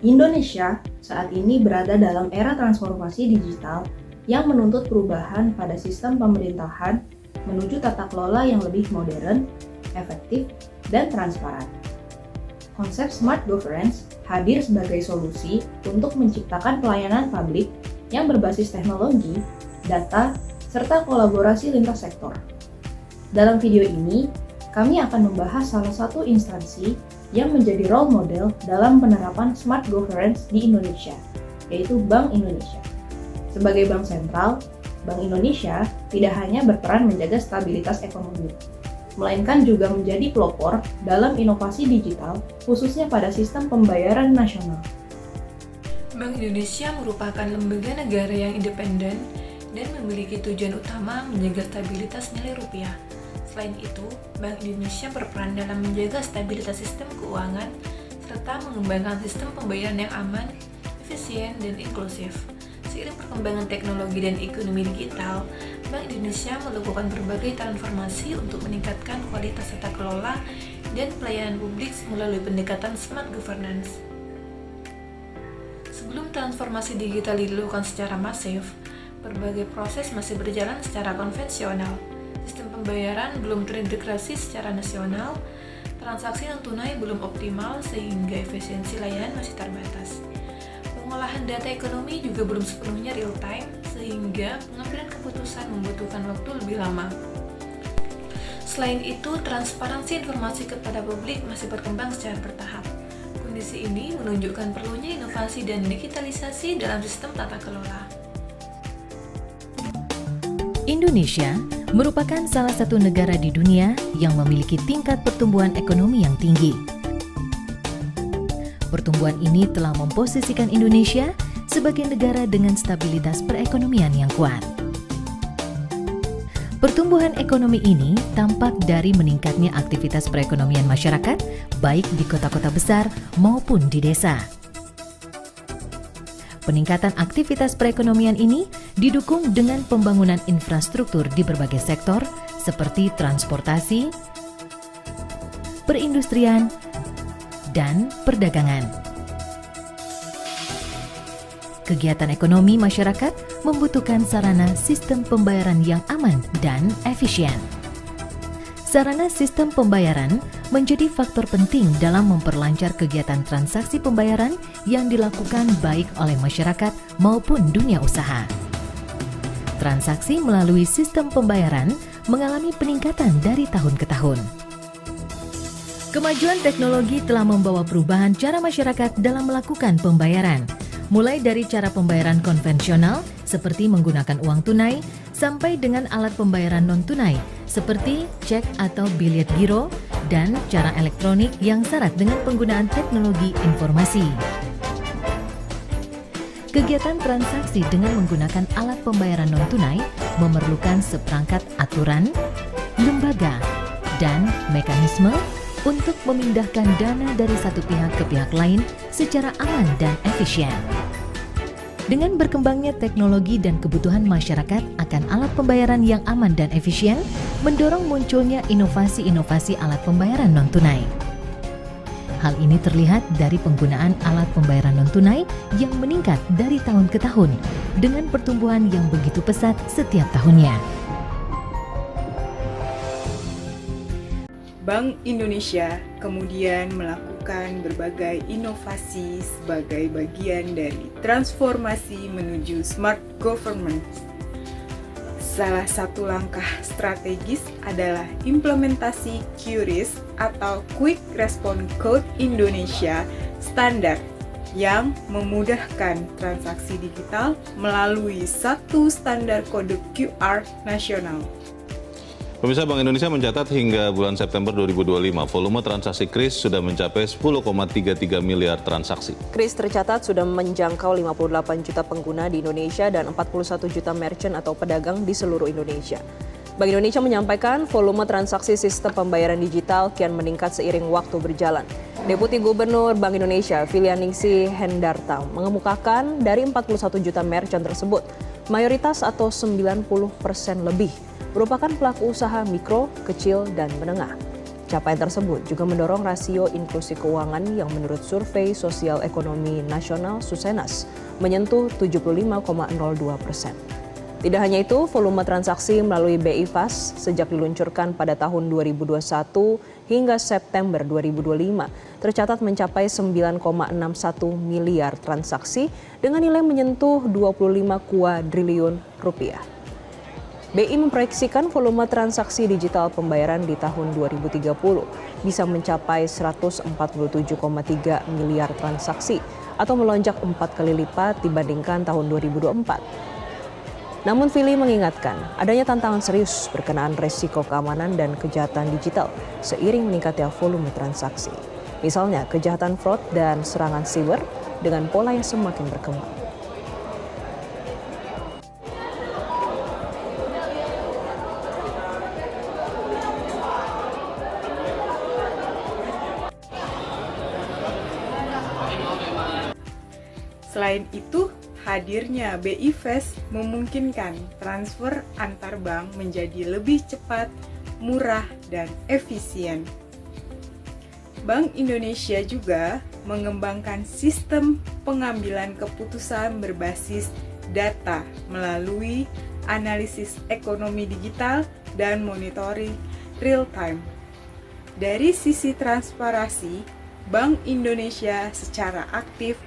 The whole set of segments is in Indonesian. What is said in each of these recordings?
Indonesia saat ini berada dalam era transformasi digital yang menuntut perubahan pada sistem pemerintahan menuju tata kelola yang lebih modern, efektif, dan transparan. Konsep smart governance hadir sebagai solusi untuk menciptakan pelayanan publik yang berbasis teknologi, data, serta kolaborasi lintas sektor. Dalam video ini, kami akan membahas salah satu instansi yang menjadi role model dalam penerapan smart governance di Indonesia, yaitu Bank Indonesia. Sebagai bank sentral, Bank Indonesia tidak hanya berperan menjaga stabilitas ekonomi, melainkan juga menjadi pelopor dalam inovasi digital, khususnya pada sistem pembayaran nasional. Bank Indonesia merupakan lembaga negara yang independen dan memiliki tujuan utama menjaga stabilitas nilai rupiah. Selain itu, Bank Indonesia berperan dalam menjaga stabilitas sistem keuangan serta mengembangkan sistem pembayaran yang aman, efisien, dan inklusif. Seiring perkembangan teknologi dan ekonomi digital, Bank Indonesia melakukan berbagai transformasi untuk meningkatkan kualitas tata kelola dan pelayanan publik melalui pendekatan smart governance. Sebelum transformasi digital dilakukan secara masif, berbagai proses masih berjalan secara konvensional. Sistem pembayaran belum terintegrasi secara nasional, transaksi non-tunai belum optimal sehingga efisiensi layanan masih terbatas. Pengolahan data ekonomi juga belum sepenuhnya real-time sehingga pengambilan keputusan membutuhkan waktu lebih lama. Selain itu, transparansi informasi kepada publik masih berkembang secara bertahap. Kondisi ini menunjukkan perlunya inovasi dan digitalisasi dalam sistem tata kelola. Indonesia merupakan salah satu negara di dunia yang memiliki tingkat pertumbuhan ekonomi yang tinggi. Pertumbuhan ini telah memposisikan Indonesia sebagai negara dengan stabilitas perekonomian yang kuat. Pertumbuhan ekonomi ini tampak dari meningkatnya aktivitas perekonomian masyarakat, baik di kota-kota besar maupun di desa. Peningkatan aktivitas perekonomian ini didukung dengan pembangunan infrastruktur di berbagai sektor seperti transportasi, perindustrian, dan perdagangan. Kegiatan ekonomi masyarakat membutuhkan sarana sistem pembayaran yang aman dan efisien. Sarana sistem pembayaran menjadi faktor penting dalam memperlancar kegiatan transaksi pembayaran yang dilakukan baik oleh masyarakat maupun dunia usaha. Transaksi melalui sistem pembayaran mengalami peningkatan dari tahun ke tahun. Kemajuan teknologi telah membawa perubahan cara masyarakat dalam melakukan pembayaran, mulai dari cara pembayaran konvensional seperti menggunakan uang tunai sampai dengan alat pembayaran non-tunai seperti cek atau biliet giro dan cara elektronik yang syarat dengan penggunaan teknologi informasi. Kegiatan transaksi dengan menggunakan alat pembayaran non-tunai memerlukan seperangkat aturan, lembaga, dan mekanisme untuk memindahkan dana dari satu pihak ke pihak lain secara aman dan efisien. Dengan berkembangnya teknologi dan kebutuhan masyarakat akan alat pembayaran yang aman dan efisien, mendorong munculnya inovasi-inovasi alat pembayaran non-tunai. Hal ini terlihat dari penggunaan alat pembayaran non-tunai yang meningkat dari tahun ke tahun dengan pertumbuhan yang begitu pesat setiap tahunnya. Bank Indonesia kemudian melakukan berbagai inovasi sebagai bagian dari transformasi menuju smart governance. Salah satu langkah strategis adalah implementasi QRIS atau Quick Response Code Indonesia standar yang memudahkan transaksi digital melalui satu standar kode QR nasional. Pemirsa, Bank Indonesia mencatat hingga bulan September 2025, volume transaksi KRIS sudah mencapai 10,33 miliar transaksi. KRIS tercatat sudah menjangkau 58 juta pengguna di Indonesia dan 41 juta merchant atau pedagang di seluruh Indonesia. Bank Indonesia menyampaikan volume transaksi sistem pembayaran digital kian meningkat seiring waktu berjalan. Deputi Gubernur Bank Indonesia, Filianingsi Hendarta, mengemukakan dari 41 juta merchant tersebut, mayoritas atau 90% lebih merupakan pelaku usaha mikro, kecil, dan menengah. Capaian tersebut juga mendorong rasio inklusi keuangan yang menurut Survei Sosial Ekonomi Nasional Susenas menyentuh 75,02%. Tidak hanya itu, volume transaksi melalui BI Fast sejak diluncurkan pada tahun 2021 hingga September 2025 tercatat mencapai 9,61 miliar transaksi dengan nilai menyentuh 25 kuadriliun rupiah. BI memproyeksikan volume transaksi digital pembayaran di tahun 2030 bisa mencapai 147,3 miliar transaksi atau melonjak 4 kali lipat dibandingkan tahun 2024. Namun Fili mengingatkan adanya tantangan serius berkenaan resiko keamanan dan kejahatan digital seiring meningkatnya volume transaksi. Misalnya kejahatan fraud dan serangan siber dengan pola yang semakin berkembang. Selain itu, hadirnya BI Fast memungkinkan transfer antar bank menjadi lebih cepat, murah, dan efisien. Bank Indonesia juga mengembangkan sistem pengambilan keputusan berbasis data melalui analisis ekonomi digital dan monitoring real-time. Dari sisi transparansi, Bank Indonesia secara aktif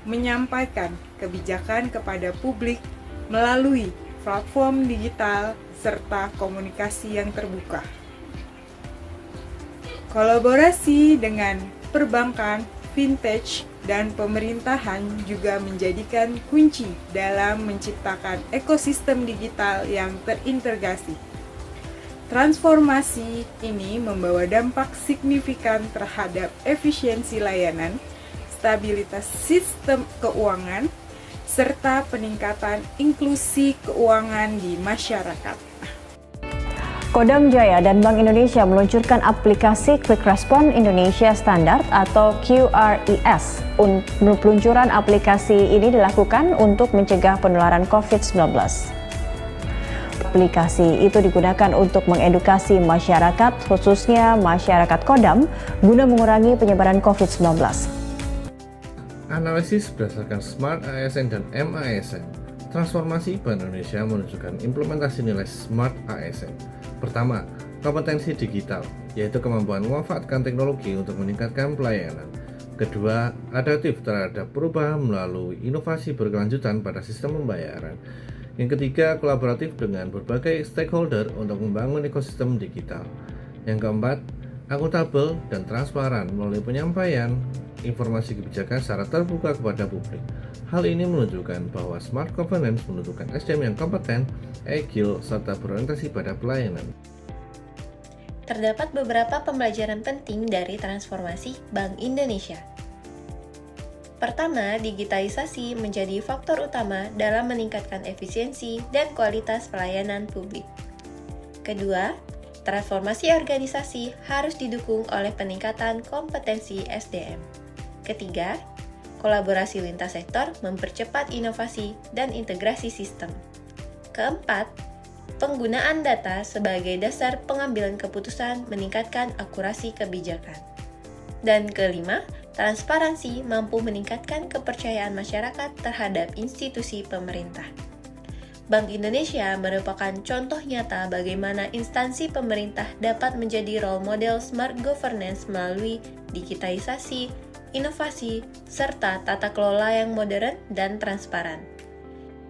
menyampaikan kebijakan kepada publik melalui platform digital serta komunikasi yang terbuka. Kolaborasi dengan perbankan, fintech, dan pemerintahan juga menjadikan kunci dalam menciptakan ekosistem digital yang terintegrasi. Transformasi ini membawa dampak signifikan terhadap efisiensi layanan, stabilitas sistem keuangan, serta peningkatan inklusi keuangan di masyarakat. Kodam Jaya dan Bank Indonesia meluncurkan aplikasi Quick Response Indonesia Standard atau QRIS. Peluncuran aplikasi ini dilakukan untuk mencegah penularan COVID-19. Aplikasi itu digunakan untuk mengedukasi masyarakat, khususnya masyarakat Kodam, guna mengurangi penyebaran COVID-19. Analisis berdasarkan Smart ASN dan MASN. Transformasi Bank Indonesia menunjukkan implementasi nilai Smart ASN. Pertama, kompetensi digital, yaitu kemampuan memanfaatkan teknologi untuk meningkatkan pelayanan. Kedua, adaptif terhadap perubahan melalui inovasi berkelanjutan pada sistem pembayaran. Yang ketiga, kolaboratif dengan berbagai stakeholder untuk membangun ekosistem digital. Yang keempat, akuntabel dan transparan melalui penyampaian informasi kebijakan secara terbuka kepada publik. Hal ini menunjukkan bahwa smart governance membutuhkan SDM yang kompeten, agile, serta berorientasi pada pelayanan. Terdapat beberapa pembelajaran penting dari transformasi Bank Indonesia. Pertama, digitalisasi menjadi faktor utama dalam meningkatkan efisiensi dan kualitas pelayanan publik. Kedua, transformasi organisasi harus didukung oleh peningkatan kompetensi SDM. Ketiga, kolaborasi lintas sektor mempercepat inovasi dan integrasi sistem. Keempat, penggunaan data sebagai dasar pengambilan keputusan meningkatkan akurasi kebijakan. Dan kelima, transparansi mampu meningkatkan kepercayaan masyarakat terhadap institusi pemerintah. Bank Indonesia merupakan contoh nyata bagaimana instansi pemerintah dapat menjadi role model smart governance melalui digitalisasi, inovasi, serta tata kelola yang modern dan transparan.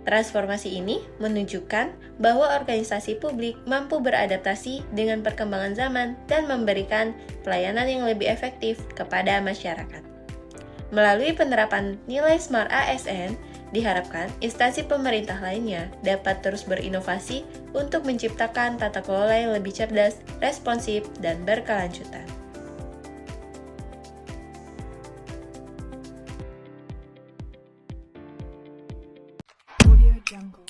Transformasi ini menunjukkan bahwa organisasi publik mampu beradaptasi dengan perkembangan zaman dan memberikan pelayanan yang lebih efektif kepada masyarakat. Melalui penerapan nilai Smart ASN, diharapkan instansi pemerintah lainnya dapat terus berinovasi untuk menciptakan tata kelola yang lebih cerdas, responsif, dan berkelanjutan. Audio Jungle.